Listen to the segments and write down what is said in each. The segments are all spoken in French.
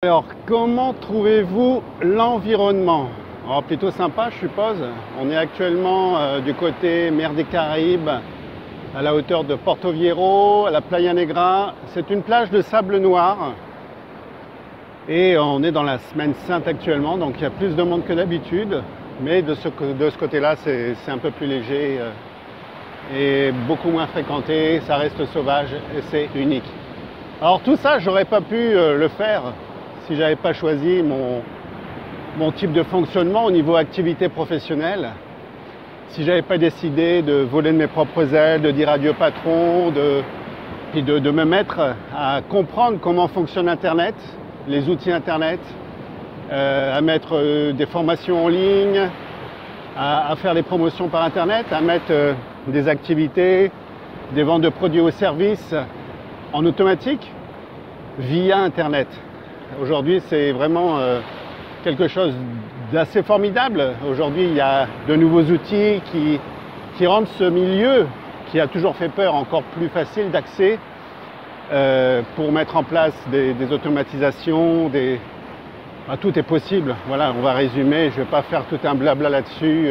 Alors, comment trouvez-vous l'environnement? Alors, plutôt sympa, je suppose. On est actuellement du côté mer des Caraïbes, à la hauteur de Porto Viejo, à la Playa Negra. C'est une plage de sable noir. Et on est dans la semaine sainte actuellement, donc il y a plus de monde que d'habitude. Mais de ce côté-là, c'est un peu plus léger et beaucoup moins fréquenté. Ça reste sauvage et c'est unique. Alors tout ça, j'aurais pas pu le faire si j'avais pas choisi mon type de fonctionnement au niveau activité professionnelle, si j'avais pas décidé de voler de mes propres ailes, de dire adieu patron, puis de me mettre à comprendre comment fonctionne Internet, les outils Internet, à mettre des formations en ligne, à faire des promotions par Internet, à mettre des activités, des ventes de produits ou services en automatique via Internet. Aujourd'hui, c'est vraiment quelque chose d'assez formidable. Aujourd'hui, il y a de nouveaux outils qui rendent ce milieu, qui a toujours fait peur, encore plus facile d'accès pour mettre en place des automatisations, tout est possible. Voilà, on va résumer, je ne vais pas faire tout un blabla là-dessus.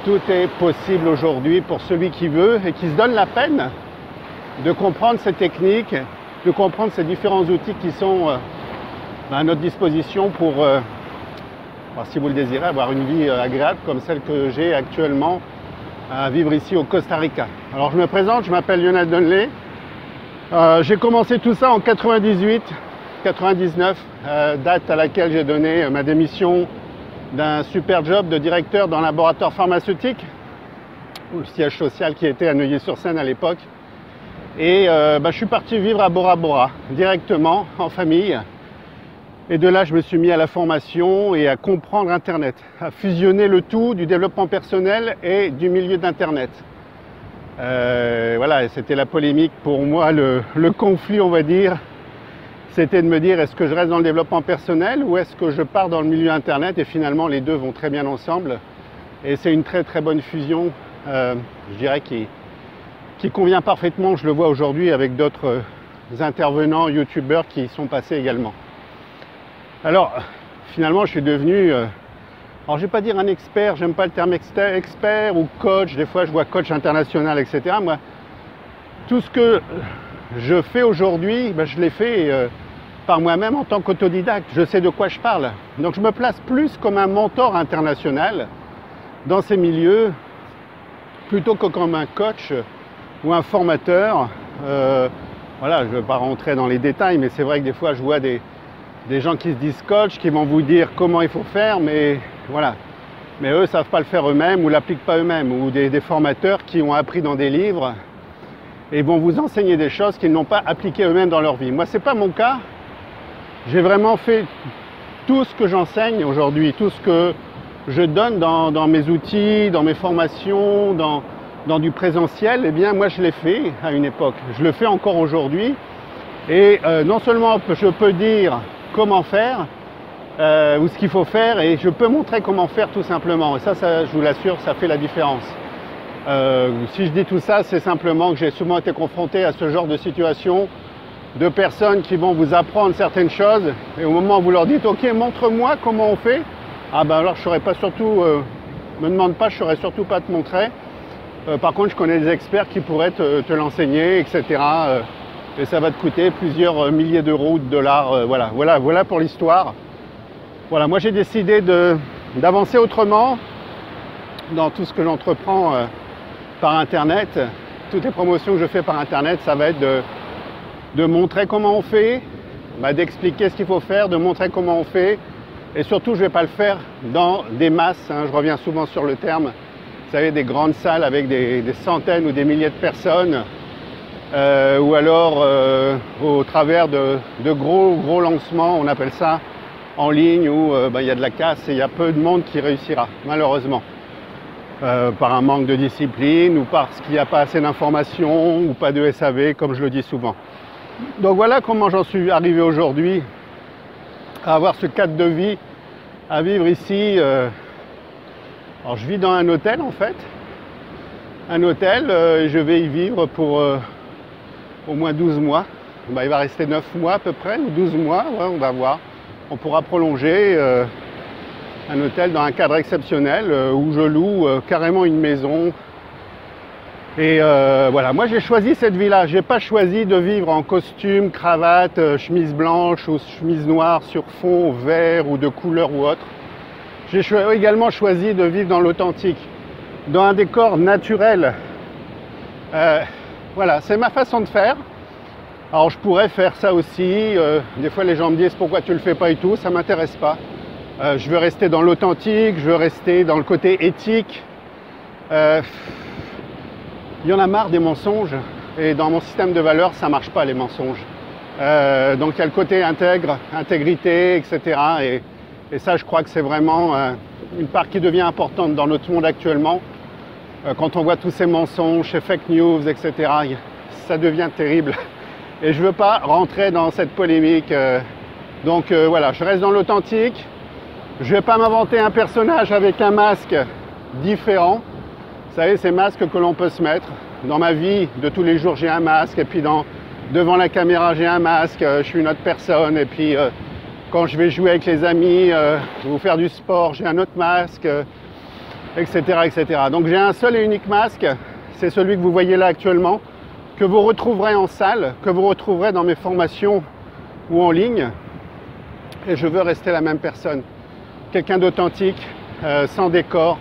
Tout est possible aujourd'hui pour celui qui veut et qui se donne la peine de comprendre ces techniques, de comprendre ces différents outils qui sont à notre disposition pour, si vous le désirez, avoir une vie agréable comme celle que j'ai actuellement à vivre ici au Costa Rica. Alors je me présente, je m'appelle Lionel Dunley. J'ai commencé tout ça en 99, date à laquelle j'ai donné ma démission d'un super job de directeur dans un laboratoire pharmaceutique, ou le siège social qui était à Neuilly-sur-Seine à l'époque. Et je suis parti vivre à Bora Bora, directement, en famille. Et de là, je me suis mis à la formation et à comprendre Internet, à fusionner le tout du développement personnel et du milieu d'Internet. Voilà, et c'était la polémique pour moi, le conflit, on va dire. C'était de me dire, est-ce que je reste dans le développement personnel ou est-ce que je pars dans le milieu Internet? Et finalement, les deux vont très bien ensemble. Et c'est une très très bonne fusion, je dirais, qui convient parfaitement, je le vois aujourd'hui avec d'autres intervenants, youtubeurs qui y sont passés également. Alors, finalement, je suis devenu, alors je ne vais pas dire un expert, j'aime pas le terme expert ou coach, des fois je vois coach international, etc. Moi, tout ce que je fais aujourd'hui, je l'ai fait par moi-même en tant qu'autodidacte, je sais de quoi je parle. Donc je me place plus comme un mentor international dans ces milieux, plutôt que comme un coach ou un formateur. Voilà, je ne vais pas rentrer dans les détails, mais c'est vrai que des fois je vois des gens qui se disent coach, qui vont vous dire comment il faut faire, mais voilà. Mais eux ne savent pas le faire eux-mêmes ou l'appliquent pas eux-mêmes, ou des formateurs qui ont appris dans des livres et vont vous enseigner des choses qu'ils n'ont pas appliquées eux-mêmes dans leur vie. Moi, ce n'est pas mon cas. J'ai vraiment fait tout ce que j'enseigne aujourd'hui, tout ce que je donne dans mes outils, dans mes formations, dans du présentiel, eh bien moi je l'ai fait à une époque, je le fais encore aujourd'hui. Et non seulement je peux dire comment faire, ou ce qu'il faut faire, et je peux montrer comment faire tout simplement. Et ça je vous l'assure, ça fait la différence. Si je dis tout ça, c'est simplement que j'ai souvent été confronté à ce genre de situation, de personnes qui vont vous apprendre certaines choses, et au moment où vous leur dites « Ok, montre-moi comment on fait », ah ben alors je ne saurais pas surtout, me demande pas, je ne saurais surtout pas te montrer. Par contre, je connais des experts qui pourraient te l'enseigner, etc. Et ça va te coûter plusieurs milliers d'euros ou de dollars. Voilà pour l'histoire. Voilà, moi j'ai décidé d'avancer autrement dans tout ce que j'entreprends par Internet. Toutes les promotions que je fais par Internet, ça va être de montrer comment on fait, d'expliquer ce qu'il faut faire, de montrer comment on fait. Et surtout, je ne vais pas le faire dans des masses, je reviens souvent sur le terme. Vous savez, des grandes salles avec des centaines ou des milliers de personnes, ou alors au travers de gros lancements, on appelle ça, en ligne, où il y a de la casse et il y a peu de monde qui réussira, malheureusement. Par un manque de discipline, ou parce qu'il n'y a pas assez d'informations, ou pas de SAV, comme je le dis souvent. Donc voilà comment j'en suis arrivé aujourd'hui à avoir ce cadre de vie, à vivre ici. Alors je vis dans un hôtel en fait, et je vais y vivre pour au moins 12 mois. bah, il va rester 9 mois à peu près, ou 12 mois, ouais, on va voir. On pourra prolonger un hôtel dans un cadre exceptionnel où je loue carrément une maison. Et voilà, moi j'ai choisi cette vie-là. J'ai pas choisi de vivre en costume, cravate, chemise blanche ou chemise noire sur fond vert ou de couleur ou autre. J'ai également choisi de vivre dans l'authentique, dans un décor naturel. Voilà, c'est ma façon de faire. Alors je pourrais faire ça aussi. Des fois les gens me disent pourquoi tu le fais pas et tout, ça m'intéresse pas. Je veux rester dans l'authentique, je veux rester dans le côté éthique. Il y en a marre des mensonges et dans mon système de valeurs ça marche pas les mensonges. Donc il y a le côté intègre, intégrité, etc. Et ça je crois que c'est vraiment une part qui devient importante dans notre monde actuellement. Quand on voit tous ces mensonges, ces fake news, etc. Ça devient terrible. Et je veux pas rentrer dans cette polémique. Donc voilà, je reste dans l'authentique. Je vais pas m'inventer un personnage avec un masque différent. Vous savez, ces masques que l'on peut se mettre. Dans ma vie de tous les jours, j'ai un masque. Et puis devant la caméra, j'ai un masque. Je suis une autre personne. Et puis quand je vais jouer avec les amis ou faire du sport, j'ai un autre masque, etc., etc. Donc j'ai un seul et unique masque. C'est celui que vous voyez là actuellement, que vous retrouverez en salle, que vous retrouverez dans mes formations ou en ligne. Et je veux rester la même personne. Quelqu'un d'authentique, sans décor,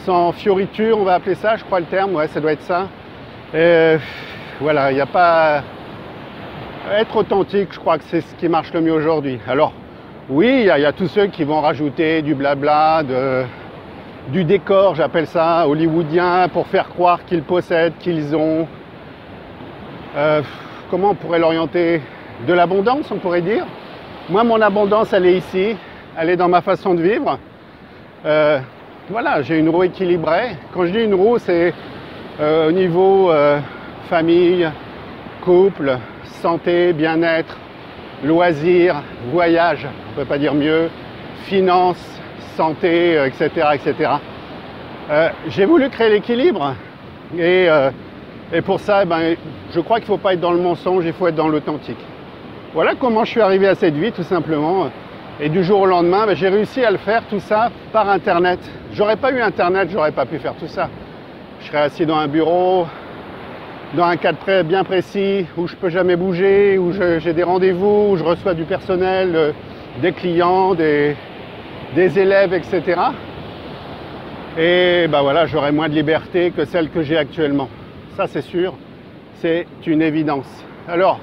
sans fioriture, on va appeler ça, je crois le terme, ouais, ça doit être ça. Et voilà, il n'y a pas... Être authentique, je crois que c'est ce qui marche le mieux aujourd'hui. Alors, oui, il y a tous ceux qui vont rajouter du blabla, du décor, j'appelle ça, hollywoodien, pour faire croire qu'ils possèdent, qu'ils ont... comment on pourrait l'orienter? De l'abondance, on pourrait dire. Moi, mon abondance, elle est ici. Elle est dans ma façon de vivre. Voilà, j'ai une roue équilibrée. Quand je dis une roue, c'est au niveau famille, couple, santé, bien-être, loisirs, voyage, on ne peut pas dire mieux, finances, santé, etc., etc. J'ai voulu créer l'équilibre et pour ça, je crois qu'il ne faut pas être dans le mensonge, il faut être dans l'authentique. Voilà comment je suis arrivé à cette vie, tout simplement. Et du jour au lendemain, j'ai réussi à le faire, tout ça, par Internet. J'aurais pas eu Internet, j'aurais pas pu faire tout ça. Je serais assis dans un bureau, dans un cadre bien précis, où je peux jamais bouger, où j'ai des rendez-vous, où je reçois du personnel, des clients, des élèves, etc. Et voilà, j'aurais moins de liberté que celle que j'ai actuellement. Ça, c'est sûr, c'est une évidence. Alors,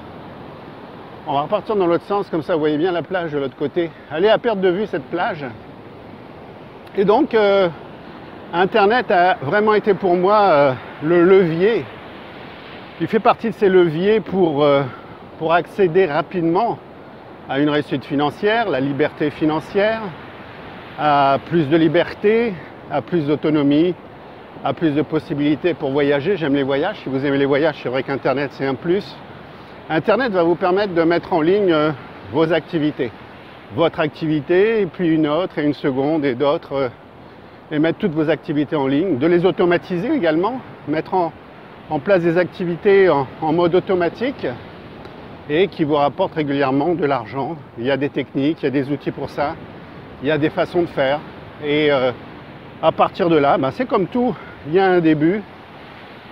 on va repartir dans l'autre sens, comme ça vous voyez bien la plage de l'autre côté. Elle est à perte de vue cette plage. Et donc, Internet a vraiment été pour moi le levier. Il fait partie de ces leviers pour accéder rapidement à une réussite financière, la liberté financière, à plus de liberté, à plus d'autonomie, à plus de possibilités pour voyager. J'aime les voyages. Si vous aimez les voyages, c'est vrai qu'Internet, c'est un plus. Internet va vous permettre de mettre en ligne vos activités. Votre activité, et puis une autre, et une seconde, et d'autres, et mettre toutes vos activités en ligne. De les automatiser également, mettre en place des activités en mode automatique, et qui vous rapportent régulièrement de l'argent. Il y a des techniques, il y a des outils pour ça, il y a des façons de faire. Et à partir de là, c'est comme tout, il y a un début,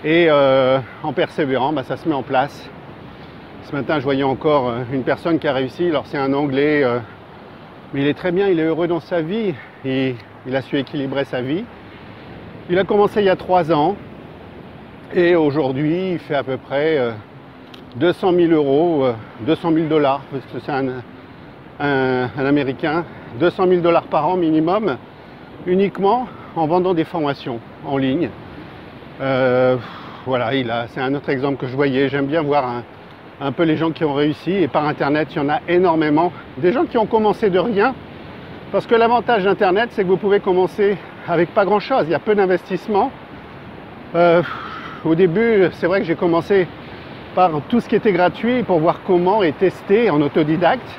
et en persévérant, ça se met en place. Ce matin, je voyais encore une personne qui a réussi. Alors, c'est un Anglais, mais il est très bien, il est heureux dans sa vie. Et il a su équilibrer sa vie. Il a commencé il y a 3 ans. Et aujourd'hui, il fait à peu près 200 000 euros, 200 000 $, parce que c'est un Américain. 200 000 $ par an minimum, uniquement en vendant des formations en ligne. Voilà, c'est un autre exemple que je voyais. J'aime bien voir un peu les gens qui ont réussi, et par Internet, il y en a énormément. Des gens qui ont commencé de rien, parce que l'avantage d'Internet, c'est que vous pouvez commencer avec pas grand-chose, il y a peu d'investissement. Au début, c'est vrai que j'ai commencé par tout ce qui était gratuit pour voir comment et tester en autodidacte.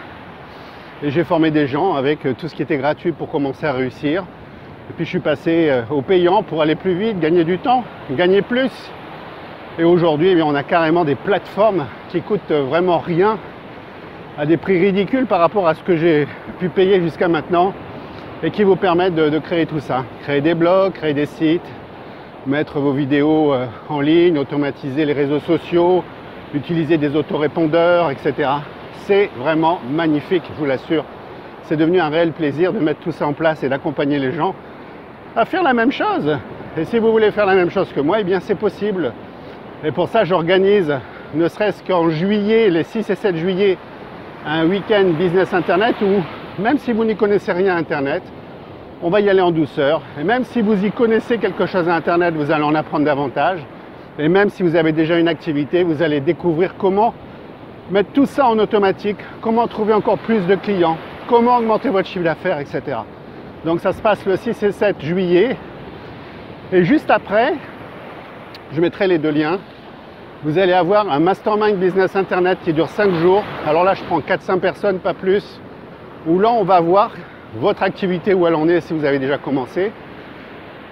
Et j'ai formé des gens avec tout ce qui était gratuit pour commencer à réussir. Et puis je suis passé au payant pour aller plus vite, gagner du temps, gagner plus. Et aujourd'hui, on a carrément des plateformes qui coûtent vraiment rien, à des prix ridicules par rapport à ce que j'ai pu payer jusqu'à maintenant, et qui vous permettent de créer tout ça. Créer des blogs, créer des sites, mettre vos vidéos en ligne, automatiser les réseaux sociaux, utiliser des autorépondeurs, etc. C'est vraiment magnifique, je vous l'assure. C'est devenu un réel plaisir de mettre tout ça en place et d'accompagner les gens à faire la même chose. Et si vous voulez faire la même chose que moi, eh bien c'est possible. Et pour ça, j'organise, ne serait-ce qu'en juillet, les 6 et 7 juillet, un week-end business internet où, même si vous n'y connaissez rien à internet, on va y aller en douceur. Et même si vous y connaissez quelque chose à internet, vous allez en apprendre davantage. Et même si vous avez déjà une activité, vous allez découvrir comment mettre tout ça en automatique, comment trouver encore plus de clients, comment augmenter votre chiffre d'affaires, etc. Donc ça se passe le 6 et 7 juillet. Et juste après, je mettrai les deux liens. Vous allez avoir un mastermind business internet qui dure 5 jours. Alors là, je prends 400 personnes, pas plus. Où là, on va voir votre activité, où elle en est si vous avez déjà commencé.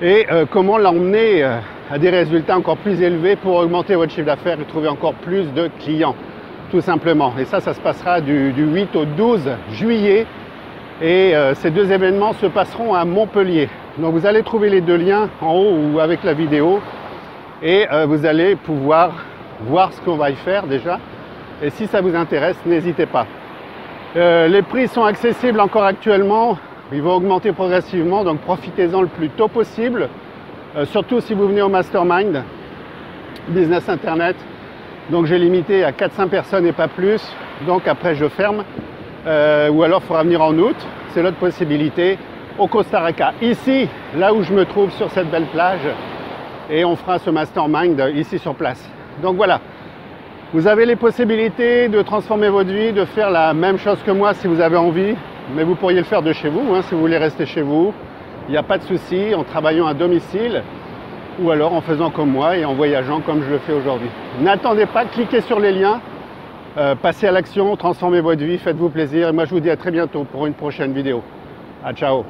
Et comment l'emmener à des résultats encore plus élevés pour augmenter votre chiffre d'affaires et trouver encore plus de clients. Tout simplement. Et ça se passera du 8 au 12 juillet. Et ces deux événements se passeront à Montpellier. Donc vous allez trouver les deux liens en haut ou avec la vidéo. Et vous allez pouvoir voir ce qu'on va y faire déjà. Et si ça vous intéresse, n'hésitez pas. Les prix sont accessibles encore actuellement. Ils vont augmenter progressivement, donc profitez-en le plus tôt possible. Surtout si vous venez au Mastermind Business Internet. Donc j'ai limité à 400 personnes et pas plus. Donc après je ferme. Ou alors il faudra venir en août. C'est l'autre possibilité. Au Costa Rica. Ici, là où je me trouve sur cette belle plage. Et on fera ce mastermind ici sur place. Donc voilà, vous avez les possibilités de transformer votre vie, de faire la même chose que moi si vous avez envie, mais vous pourriez le faire de chez vous, si vous voulez rester chez vous. Il n'y a pas de souci, en travaillant à domicile, ou alors en faisant comme moi et en voyageant comme je le fais aujourd'hui. N'attendez pas, cliquez sur les liens, passez à l'action, transformez votre vie, faites-vous plaisir. Et moi je vous dis à très bientôt pour une prochaine vidéo. Ciao.